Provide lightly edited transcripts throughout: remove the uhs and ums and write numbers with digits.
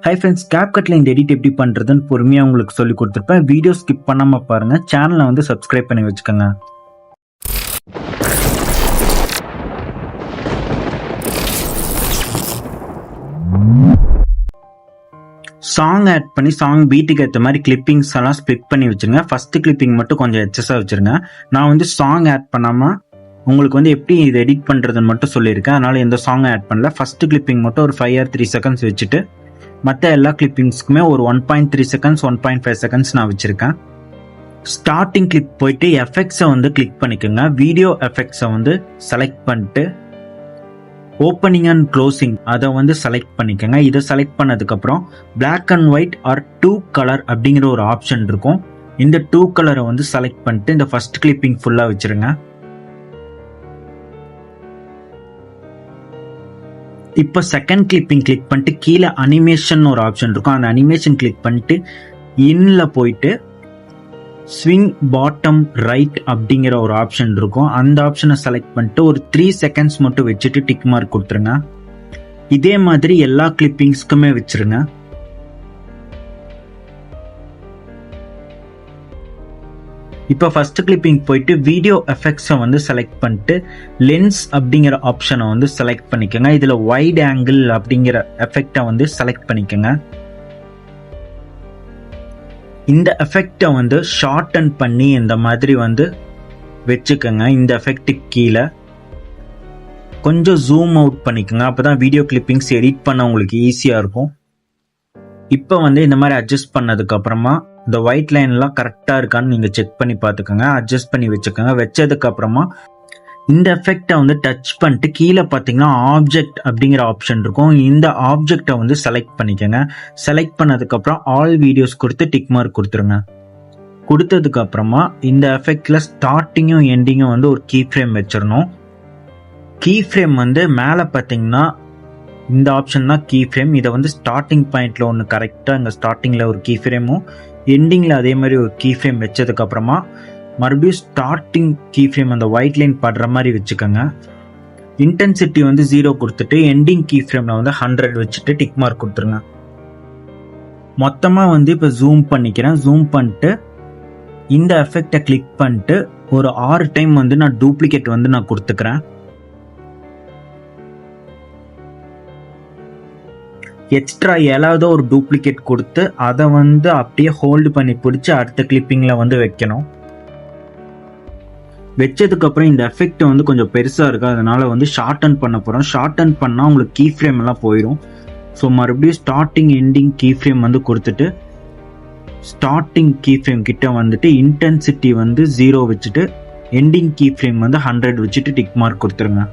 Hi friends, கேப்கட்டில் இந்த edit எப்படி பண்ணுறதுன்னு பொறுமையாக உங்களுக்கு சொல்லி கொடுத்துருப்பேன். வீடியோ ஸ்கிப் பண்ணாமல் பாருங்கள். சேனலை வந்து சப்ஸ்கிரைப் பண்ணி வச்சுக்கோங்க. சாங் ஆட் பண்ணி சாங் பீட்டுக்கு ஏற்ற மாதிரி கிளிப்பிங்ஸ் எல்லாம் ஸ்ப்ளிட் பண்ணி வச்சுருங்க. ஃபஸ்ட்டு கிளிப்பிங் மட்டும் கொஞ்சம் எக்ஸஸாக வச்சுருங்க. நான் வந்து சாங் ஆட் பண்ணாமல் உங்களுக்கு வந்து எப்படி இது எடிட் பண்ணுறதுன்னு மட்டும் சொல்லியிருக்கேன். அதனால் எந்த சாங் ஆட் பண்ணல. ஃபஸ்ட்டு கிளிப்பிங் மட்டும் ஒரு 5 or 3 seconds வச்சுட்டு மற்ற எல்லா கிளிப்பிங்ஸ்க்குமே ஒரு 1.3 seconds 1.5 seconds நான் வச்சுருக்கேன். ஸ்டார்டிங் கிளிப் போயிட்டு எஃபெக்ட்ஸை வந்து கிளிக் பண்ணிக்கோங்க. வீடியோ எஃபெக்ட்ஸை வந்து செலக்ட் பண்ணிட்டு ஓப்பனிங் அண்ட் க்ளோசிங் அதை வந்து செலக்ட் பண்ணிக்கோங்க. இதை செலக்ட் பண்ணதுக்கப்புறம் black and white or 2 color அப்படிங்கிற ஒரு ஆப்ஷன் இருக்கும். இந்த 2 color வந்து செலக்ட் பண்ணிட்டு இந்த ஃபர்ஸ்ட் கிளிப்பிங் ஃபுல்லாக வச்சுருங்க. இப்போ செகண்ட் கிளிப்பிங் கிளிக் பண்ணிட்டு கீழே அனிமேஷன் ஒரு ஆப்ஷன் இருக்கும். அந்த அனிமேஷன் கிளிக் பண்ணிட்டு இன்ல போயிட்டு ஸ்விங் பாட்டம் ரைட் அப்படிங்கிற ஒரு ஆப்ஷன் இருக்கும். அந்த ஆப்ஷனை செலக்ட் பண்ணிட்டு ஒரு 3 seconds மட்டும் வச்சுட்டு டிக் மார்க் கொடுத்துருங்க. இதே மாதிரி எல்லா கிளிப்பிங்ஸ்க்குமே வச்சிருங்க. இப்போ ஃபர்ஸ்ட் கிளிப்பிங் போயிட்டு வீடியோ எஃபெக்ட்ஸை வந்து செலக்ட் பண்ணிட்டு லென்ஸ் அப்படிங்கிற ஆப்ஷனை வந்து செலக்ட் பண்ணிக்கோங்க. இதில் வைட் ஆங்கிள் அப்படிங்கிற எஃபெக்டை வந்து செலக்ட் பண்ணிக்கோங்க. இந்த எஃபெக்டை வந்து ஷார்டன் பண்ணி இந்த மாதிரி வந்து வச்சுக்கோங்க. இந்த எஃபெக்ட்டுக்கு கீழே கொஞ்சம் ஜூம் அவுட் பண்ணிக்கோங்க. அப்போ தான் வீடியோ கிளிப்பிங்ஸ் எடிட் பண்ண உங்களுக்கு ஈஸியாக இருக்கும். இப்போ வந்து இந்த மாதிரி அட்ஜஸ்ட் பண்ணதுக்கு அப்புறமா இந்த ஒயிட் லைன்லாம் கரெக்டாக இருக்கான்னு நீங்கள் செக் பண்ணி பார்த்துக்கோங்க. அட்ஜஸ்ட் பண்ணி வச்சுக்கோங்க. வச்சதுக்கு அப்புறமா இந்த எஃபெக்டை வந்து டச் பண்ணிட்டு கீழே பார்த்தீங்கன்னா ஆப்ஜெக்ட் அப்படிங்கிற ஆப்ஷன் இருக்கும். இந்த ஆப்ஜெக்டை வந்து செலக்ட் பண்ணிக்கோங்க. செலக்ட் பண்ணதுக்கப்புறம் ஆல் வீடியோஸ் கொடுத்து டிக் மார்க் கொடுத்துருங்க. கொடுத்ததுக்கு அப்புறமா இந்த எஃபெக்டில் ஸ்டார்டிங்கும் எண்டிங்கும் வந்து ஒரு கீ ஃப்ரேம் வச்சிடணும். கீ ஃப்ரேம் வந்து மேலே பார்த்தீங்கன்னா இந்த ஆப்ஷன் தான் கீ ஃப்ரேம். இதை வந்து ஸ்டார்டிங் பாயிண்ட்ல ஒன்று கரெக்டாக இங்கே ஸ்டார்டிங்கில் ஒரு கீ ஃப்ரேமும் எண்டிங்கில் அதே மாதிரி ஒரு கீ ஃப்ரேம் வச்சதுக்கப்புறமா மறுபடியும் ஸ்டார்டிங் கீ ஃப்ரேம் அந்த ஒயிட் லைன் படுற மாதிரி வச்சுக்கோங்க. இன்டென்சிட்டி வந்து 0 கொடுத்துட்டு எண்டிங் கீ ஃப்ரேமில் வந்து 100 வச்சுட்டு டிக் மார்க் கொடுத்துருங்க. மொத்தமாக வந்து இப்போ ஜூம் பண்ணிக்கிறேன். ஜூம் பண்ணிட்டு இந்த எஃபெக்டை கிளிக் பண்ணிட்டு ஒரு 6 டைம் வந்து நான் டூப்ளிகேட் வந்து நான் கொடுத்துக்கிறேன். எக்ஸ்ட்ரா ஏதாவது ஒரு டூப்ளிகேட் கொடுத்து அதை வந்து அப்படியே ஹோல்டு பண்ணி பிடிச்சி அடுத்த கிளிப்பிங்கில் வந்து வைக்கணும். வச்சதுக்கப்புறம் இந்த எஃபெக்ட் வந்து கொஞ்சம் பெருசாக இருக்குது, அதனால வந்து ஷார்டன் பண்ண போகிறோம். ஷார்டன் பண்ணால் உங்களுக்கு கீ ஃப்ரேம் எல்லாம் போயிடும். ஸோ மறுபடியும் ஸ்டார்டிங் எண்டிங் கீ ஃப்ரேம் வந்து கொடுத்துட்டு ஸ்டார்டிங் கீ ஃப்ரேம் கிட்ட வந்துட்டு இன்டென்சிட்டி வந்து 0 வச்சுட்டு எண்டிங் கீ ஃப்ரேம் வந்து 100 வச்சுட்டு டிக் மார்க் கொடுத்துருங்க.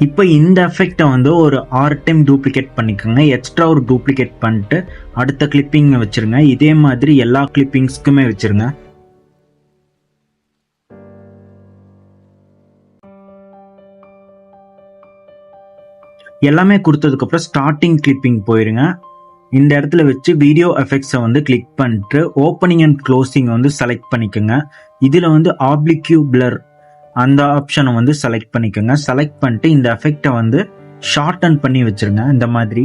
இப்போ இந்த எஃபெக்டை வந்து ஒரு 6 டைம் டூப்ளிகேட் பண்ணிக்கோங்க. எக்ஸ்ட்ரா ஒரு டூப்ளிகேட் பண்ணிட்டு அடுத்த கிளிப்பிங் வச்சிருங்க. இதே மாதிரி எல்லா கிளிப்பிங்ஸ்க்குமே வச்சிருங்க. எல்லாமே கொடுத்ததுக்கப்புறம் ஸ்டார்டிங் கிளிப்பிங் போயிருங்க. இந்த இடத்துல வச்சு வீடியோ எஃபெக்ட்ஸை வந்து கிளிக் பண்ணிட்டு ஓப்பனிங் அண்ட் க்ளோசிங் வந்து செலக்ட் பண்ணிக்கோங்க. இதில் வந்து ஆப்ளிக்யூ பிளர் அந்த ஆப்ஷனை வந்து செலக்ட் பண்ணிக்கோங்க. செலக்ட் பண்ணிட்டு இந்த எஃபெக்டை வந்து ஷார்டன் பண்ணி வச்சிருங்க. இந்த மாதிரி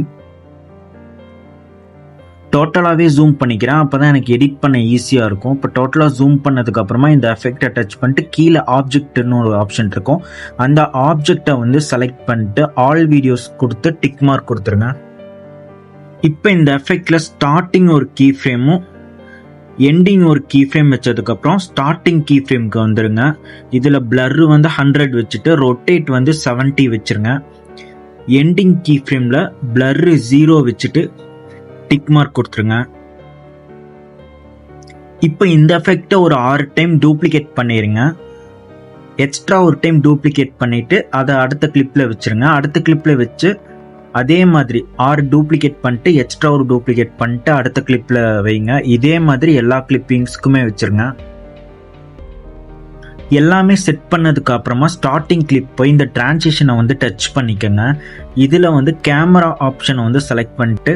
டோட்டலாகவே ஜூம் பண்ணிக்கிறேன். அப்போ தான் எனக்கு எடிட் பண்ண ஈஸியாக இருக்கும். இப்போ டோட்டலாக ஜூம் பண்ணதுக்கு அப்புறமா இந்த எஃபெக்டை டச் பண்ணிட்டு கீழே ஆப்ஜெக்ட்னு ஒரு ஆப்ஷன் இருக்கும். அந்த ஆப்ஜெக்டை வந்து செலக்ட் பண்ணிட்டு ஆல் வீடியோஸ் கொடுத்து டிக் மார்க் கொடுத்துருங்க. இப்போ இந்த எஃபெக்டில் ஸ்டார்டிங் ஒரு கீ ஃப்ரேமும் எண்டிங் ஒரு கீ ஃப்ரேம் வச்சதுக்கப்புறம் ஸ்டார்டிங் கீ ஃப்ரேம்க்கு வந்துருங்க. இதில் பிளர் வந்து 100 வச்சுட்டு ரொட்டேட் வந்து 70 வச்சுருங்க. எண்டிங் கீ ஃப்ரேமில் பிளர் 0 வச்சுட்டு டிக் மார்க் கொடுத்துருங்க. இப்போ இந்த எஃபெக்டை ஒரு 6 டைம் டூப்ளிகேட் பண்ணிடுங்க. எக்ஸ்ட்ரா ஒரு டைம் டூப்ளிகேட் பண்ணிவிட்டு அதை அடுத்த கிளிப்பில் வச்சுருங்க. அடுத்த கிளிப்பில் வச்சு அதே மாதிரி 6 டூப்ளிகேட் பண்ணிட்டு எக்ஸ்ட்ரா ஒரு டூப்ளிகேட் பண்ணிட்டு அடுத்த கிளிப்பில் வைங்க. இதே மாதிரி எல்லா கிளிப்பிங்ஸ்க்குமே வச்சுருங்க. எல்லாமே செட் பண்ணதுக்கு அப்புறமா ஸ்டார்டிங் கிளிப் போய் இந்த டிரான்சிஷனை வந்து டச் பண்ணிக்கோங்க. இதில் வந்து கேமரா ஆப்ஷனை வந்து செலக்ட் பண்ணிட்டு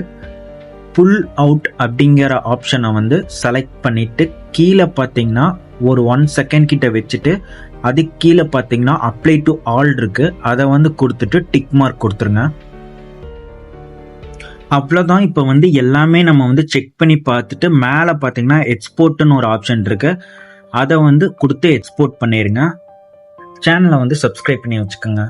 புல் அவுட் அப்படிங்கிற ஆப்ஷனை வந்து செலக்ட் பண்ணிட்டு கீழே பார்த்தீங்கன்னா ஒரு 1 செகண்ட் கிட்ட வச்சுட்டு அதுக்கு கீழே பார்த்தீங்கன்னா அப்ளை டு ஆல் இருக்கு, அதை வந்து கொடுத்துட்டு டிக் மார்க் கொடுத்துருங்க. அவ்வளோதான். இப்போ வந்து எல்லாமே நம்ம வந்து செக் பண்ணி பார்த்துட்டு மேலே பார்த்தீங்கன்னா எக்ஸ்போர்ட்னு ஒரு ஆப்ஷன் இருக்கு, அதை வந்து கொடுத்து எக்ஸ்போர்ட் பண்ணிடுங்க. சேனலை வந்து சப்ஸ்கிரைப் பண்ணி வச்சுக்கோங்க.